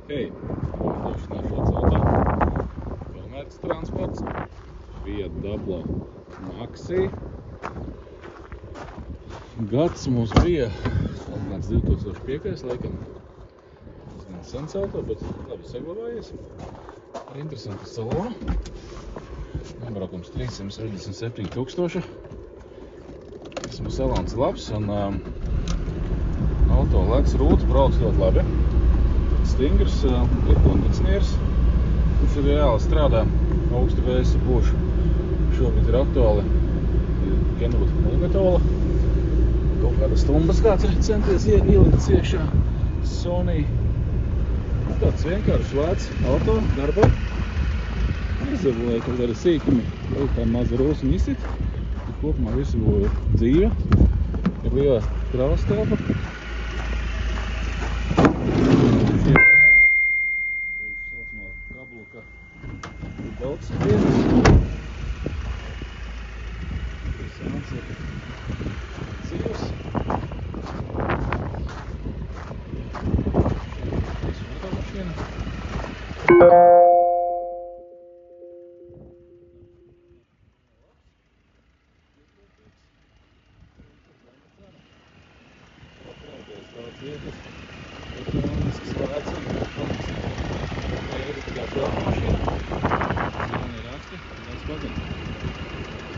Hei, nodrošināšot auto, komerces transports, Fiat Doblo Maxi. Gads mums bija, kāds 2005. Laikam. Diezgan sens auto, bet labi saglabājies. Ar interesantu salonu. Nobraukums 367 000. Esmu salons labs un auto lēts rūts, brauc ļoti labi. Stingrs, ir kondicionieris, kurš ir reāli strādā, augstu vēsu pūš. Šobrīd ir aktuāli Kenwood Magneto. Kaut kāda stumbas kāds ir centies ielikt iekšā. Sony. Tāds vienkārši lēts auto darbā. Izabulēja kaut kāda sīkumi, kaut kā maza rūsuma izsit. Kopumā visu būja dzīve. Ir lielā kravas telpa. Daudz vietas. Interesants ir dzīves. Motormašīna. Daudz vietas. Ekonomisks lēts un elektriskā braucmašīna. Zilnie raksti, daudz pagana.